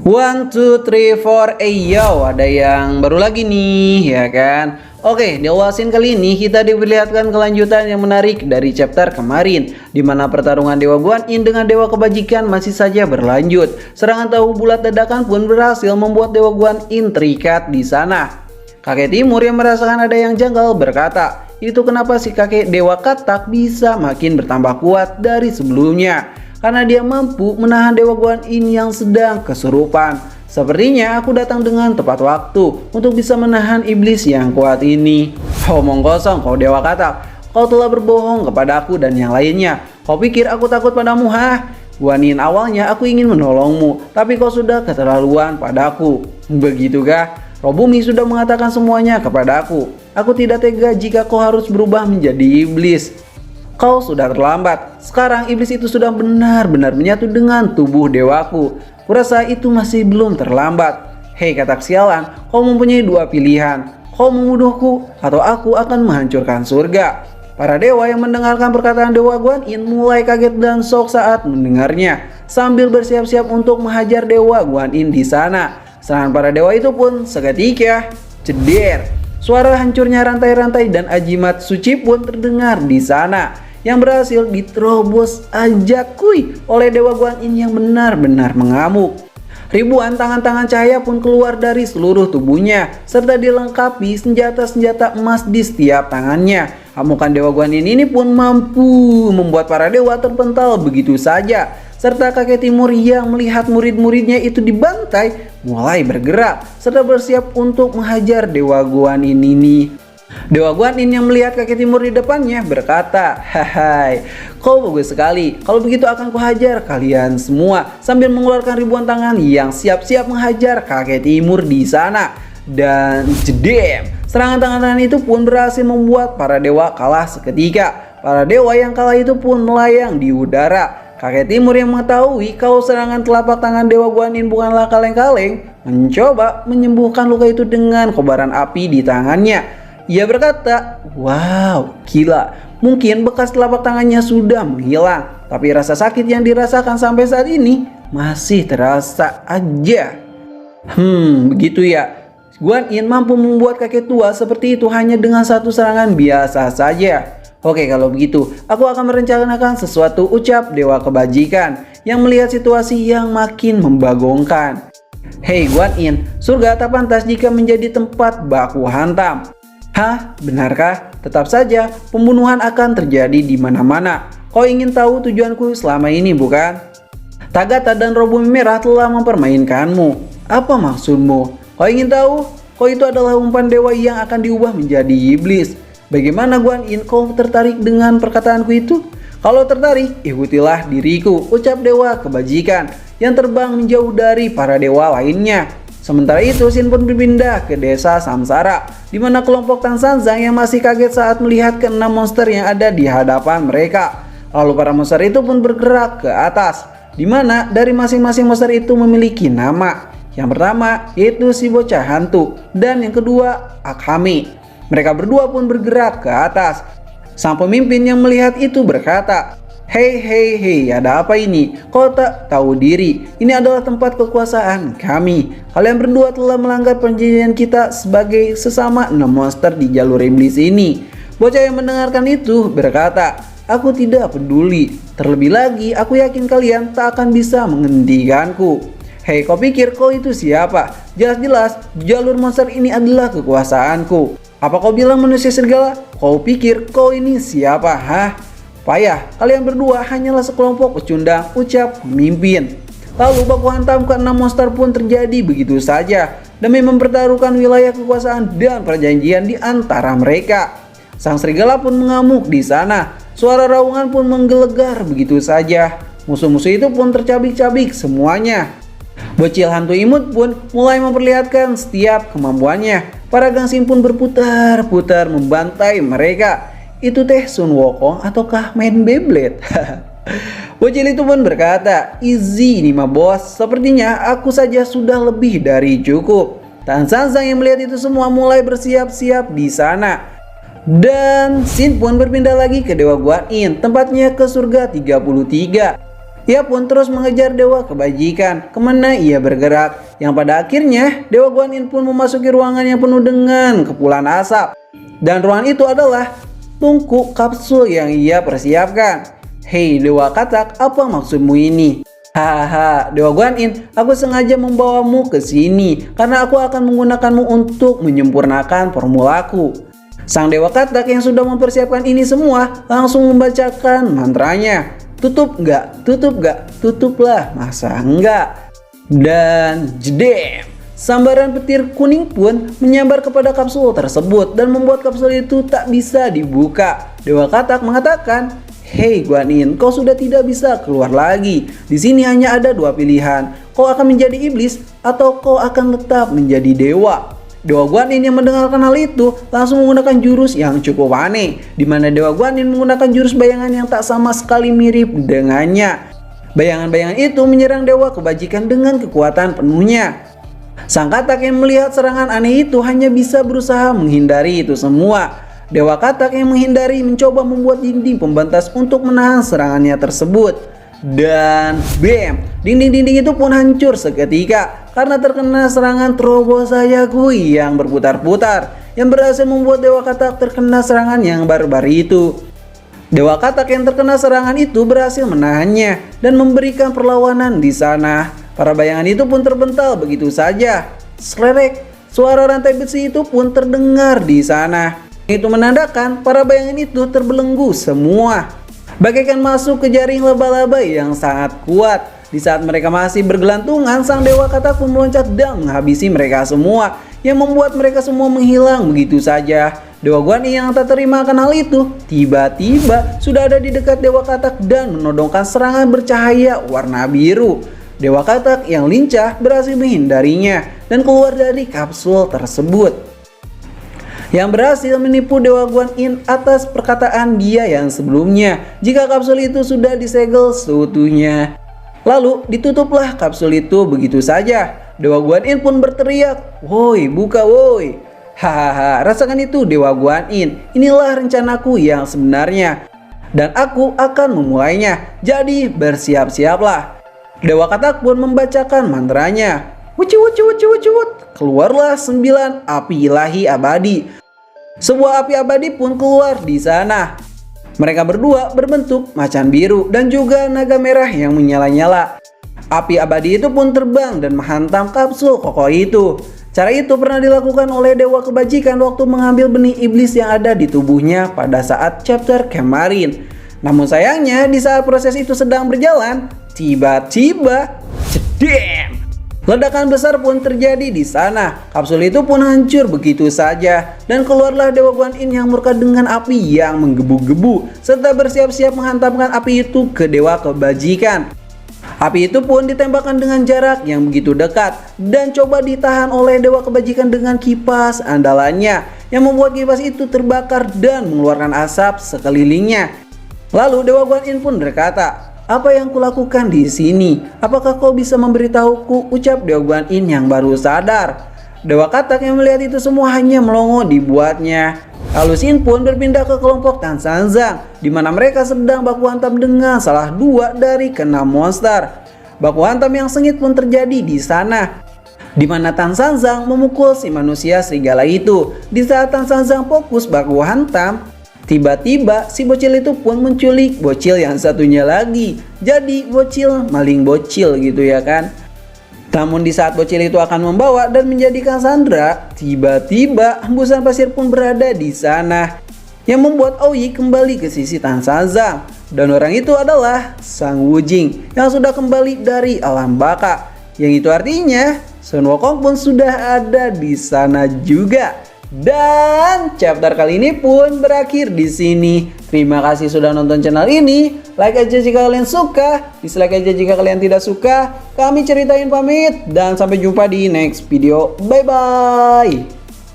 One, two, three, four, yo, ada yang baru lagi nih, ya kan? Oke, di awal scene kali ini kita diperlihatkan kelanjutan yang menarik dari chapter kemarin, di mana pertarungan Dewa Guan Yin dengan Dewa Kebajikan masih saja berlanjut. Serangan tahu bulat dadakan pun berhasil membuat Dewa Guan Yin terikat di sana. Kakek Timur yang merasakan ada yang janggal berkata, itu kenapa si kakek Dewa Katak bisa makin bertambah kuat dari sebelumnya? Karena dia mampu menahan Dewa Guan Yin yang sedang kesurupan. Sepertinya aku datang dengan tepat waktu untuk bisa menahan iblis yang kuat ini. Omong kosong kau Dewa Katak, kau telah berbohong kepada aku dan yang lainnya. Kau pikir aku takut padamu, hah? Guan Yin, awalnya aku ingin menolongmu, tapi kau sudah keterlaluan padaku. Begitukah? Roh Bumi sudah mengatakan semuanya kepada aku. Aku tidak tega jika kau harus berubah menjadi iblis. Kau sudah terlambat. Sekarang iblis itu sudah benar-benar menyatu dengan tubuh dewaku. Kurasa itu masih belum terlambat. Hei Katak sialan, kau mempunyai dua pilihan. Kau membunuhku atau aku akan menghancurkan surga. Para dewa yang mendengarkan perkataan Dewa Guan Yin mulai kaget dan shock saat mendengarnya, sambil bersiap-siap untuk menghajar Dewa Guan Yin di sana. Serangan para dewa itu pun seketika ceder. Suara hancurnya rantai-rantai dan ajimat suci pun terdengar di sana, yang berhasil diterobos ajakui oleh Dewa Guan Yin yang benar-benar mengamuk. Ribuan tangan-tangan cahaya pun keluar dari seluruh tubuhnya, serta dilengkapi senjata-senjata emas di setiap tangannya. Amukan Dewa Guan Yin ini pun mampu membuat para dewa terpental begitu saja, serta kakek Timur yang melihat murid-muridnya itu dibantai mulai bergerak, serta bersiap untuk menghajar Dewa Guan Yin ini. Dewa Guan Yin yang melihat kakek Timur di depannya berkata, "Hai, kau bagus sekali. Kalau begitu akan kuhajar kalian semua." Sambil mengeluarkan ribuan tangan yang siap-siap menghajar kakek Timur di sana. Dan jedem, serangan tangan itu pun berhasil membuat para dewa kalah seketika. Para dewa yang kalah itu pun melayang di udara. Kakek Timur yang mengetahui kalau serangan telapak tangan Dewa Guan Yin bukanlah kaleng-kaleng, mencoba menyembuhkan luka itu dengan kobaran api di tangannya. Ia berkata, wow, gila, mungkin bekas telapak tangannya sudah menghilang, tapi rasa sakit yang dirasakan sampai saat ini masih terasa aja. Begitu ya. Guan Yin mampu membuat kakek tua seperti itu hanya dengan satu serangan biasa saja. Oke, kalau begitu, aku akan merencanakan sesuatu, ucap Dewa Kebajikan yang melihat situasi yang makin membagongkan. Hei Guan Yin, surga tak pantas jika menjadi tempat baku hantam. Hah? Benarkah? Tetap saja, pembunuhan akan terjadi di mana-mana. Kau ingin tahu tujuanku selama ini, bukan? Tagata dan Roh Bumi Merah telah mempermainkanmu. Apa maksudmu? Kau ingin tahu? Kau itu adalah umpan dewa yang akan diubah menjadi iblis. Bagaimana Guan Yin, kau tertarik dengan perkataanku itu? Kalau tertarik, ikutilah diriku, ucap Dewa Kebajikan yang terbang menjauh dari para dewa lainnya. Sementara itu, Sin pun berpindah ke desa Samsara, di mana kelompok Tan Sanzang yang masih kaget saat melihat keenam monster yang ada di hadapan mereka. Lalu para monster itu pun bergerak ke atas, di mana dari masing-masing monster itu memiliki nama. Yang pertama yaitu si bocah hantu, dan yang kedua Akame. Mereka berdua pun bergerak ke atas. Sang pemimpin yang melihat itu berkata, Hei, ada apa ini? Kau tak tahu diri? Ini adalah tempat kekuasaan kami. Kalian berdua telah melanggar perjanjian kita sebagai sesama 6 monster di jalur iblis ini. Bocah yang mendengarkan itu berkata, aku tidak peduli. Terlebih lagi, aku yakin kalian tak akan bisa menghentikanku. Hei, kau pikir kau itu siapa? Jelas-jelas, jalur monster ini adalah kekuasaanku. Apa kau bilang manusia serigala? Kau pikir kau ini siapa, hah? Payah, kalian berdua hanyalah sekelompok pecundang, ucap pemimpin. Lalu baku hantam ke-6 monster pun terjadi begitu saja, demi mempertaruhkan wilayah kekuasaan dan perjanjian di antara mereka. Sang serigala pun mengamuk di sana, suara raungan pun menggelegar begitu saja. Musuh-musuh itu pun tercabik-cabik semuanya. Bocil hantu imut pun mulai memperlihatkan setiap kemampuannya. Para gangsin pun berputar-putar membantai mereka. Itu teh Sun Wukong ataukah main Beyblade? Bocil itu pun berkata, easy ini mah bos, sepertinya aku saja sudah lebih dari cukup. Tan Sanzang yang melihat itu semua mulai bersiap-siap di sana. Dan Sin pun berpindah lagi ke Dewa Guan Yin, tempatnya ke surga 33. Ia pun terus mengejar Dewa Kebajikan kemana ia bergerak, yang pada akhirnya Dewa Guan Yin pun memasuki ruangan yang penuh dengan kepulan asap. Dan ruangan itu adalah tungku kapsul yang ia persiapkan. Hei Dewa Katak, apa maksudmu ini? Haha, Dewa Guan Yin, aku sengaja membawamu ke sini karena aku akan menggunakanmu untuk menyempurnakan formulaku. Sang Dewa Katak yang sudah mempersiapkan ini semua langsung membacakan mantranya. Tutup nggak? Tutup nggak? Tutuplah, masa enggak? Dan jedem! Sambaran petir kuning pun menyambar kepada kapsul tersebut dan membuat kapsul itu tak bisa dibuka. Dewa Katak mengatakan, "Hei Guan Yin, kau sudah tidak bisa keluar lagi. Di sini hanya ada dua pilihan. Kau akan menjadi iblis atau kau akan tetap menjadi dewa." Dewa Guan Yin yang mendengarkan hal itu langsung menggunakan jurus yang cukup aneh, di mana Dewa Guan Yin menggunakan jurus bayangan yang tak sama sekali mirip dengannya. Bayangan-bayangan itu menyerang Dewa Kebajikan dengan kekuatan penuhnya. Sang Katak yang melihat serangan aneh itu hanya bisa berusaha menghindari itu semua. Dewa Katak yang menghindari mencoba membuat dinding pembatas untuk menahan serangannya tersebut. Dan bam, dinding-dinding itu pun hancur seketika karena terkena serangan Teroboh Sayaku yang berputar-putar, yang berhasil membuat Dewa Katak terkena serangan yang barbar itu. Dewa Katak yang terkena serangan itu berhasil menahannya dan memberikan perlawanan di sana. Para bayangan itu pun terbental begitu saja. Slerek, suara rantai besi itu pun terdengar di sana. Itu menandakan para bayangan itu terbelenggu semua, bagaikan masuk ke jaring laba-laba yang sangat kuat. Di saat mereka masih bergelantungan, sang Dewa Katak pun meloncat dan menghabisi mereka semua, yang membuat mereka semua menghilang begitu saja. Dewa Guan Yin yang tak terima akan hal itu, tiba-tiba sudah ada di dekat Dewa Katak dan menodongkan serangan bercahaya warna biru. Dewa Katak yang lincah berhasil menghindarinya dan keluar dari kapsul tersebut, yang berhasil menipu Dewa Guan Yin atas perkataan dia yang sebelumnya jika kapsul itu sudah disegel seutuhnya. Lalu ditutuplah kapsul itu begitu saja. Dewa Guan Yin pun berteriak, "Woi, buka woi." Hahaha, rasakan itu Dewa Guan Yin. Inilah rencanaku yang sebenarnya, dan aku akan memulainya. Jadi bersiap-siaplah. Dewa Katak pun membacakan mantranya. Wucu wucu wucu wucu wut. Keluarlah 9 api ilahi abadi. Sebuah api abadi pun keluar di sana. Mereka berdua berbentuk macan biru dan juga naga merah yang menyala-nyala. Api abadi itu pun terbang dan menghantam kapsul kokoh itu. Cara itu pernah dilakukan oleh Dewa Kebajikan waktu mengambil benih iblis yang ada di tubuhnya pada saat chapter kemarin. Namun sayangnya di saat proses itu sedang berjalan, tiba-tiba jedem! Ledakan besar pun terjadi di sana. Kapsul itu pun hancur begitu saja dan keluarlah Dewa Guan Yin yang murka dengan api yang menggebu-gebu serta bersiap-siap menghantamkan api itu ke Dewa Kebajikan. Api itu pun ditembakkan dengan jarak yang begitu dekat dan coba ditahan oleh Dewa Kebajikan dengan kipas andalannya yang membuat kipas itu terbakar dan mengeluarkan asap sekelilingnya. Lalu Dewa Guan Yin pun berkata, "Apa yang kulakukan di sini? Apakah kau bisa memberitahuku?" ucap Dewa Guan Yin yang baru sadar. Dewa Katak yang melihat itu semua hanya melongo dibuatnya. Lalu Sin pun berpindah ke kelompok Tan San Zang, di mana mereka sedang baku hantam dengan salah dua dari keenam monster. Baku hantam yang sengit pun terjadi di sana, di mana Tan San Zang memukul si manusia serigala itu. Di saat Tan San Zang fokus baku hantam, tiba-tiba si bocil itu pun menculik bocil yang satunya lagi. Jadi bocil maling bocil gitu ya kan. Namun di saat bocil itu akan membawa dan menjadikan sandera, tiba-tiba hembusan pasir pun berada di sana, yang membuat Aoyi kembali ke sisi Tan San Zang. Dan orang itu adalah Sang Wujing yang sudah kembali dari alam baka. Yang itu artinya Sun Wukong pun sudah ada di sana juga. Dan chapter kali ini pun berakhir di sini. Terima kasih sudah nonton channel ini. Like aja jika kalian suka, dislike aja jika kalian tidak suka. Kami ceritain pamit dan sampai jumpa di next video. Bye bye.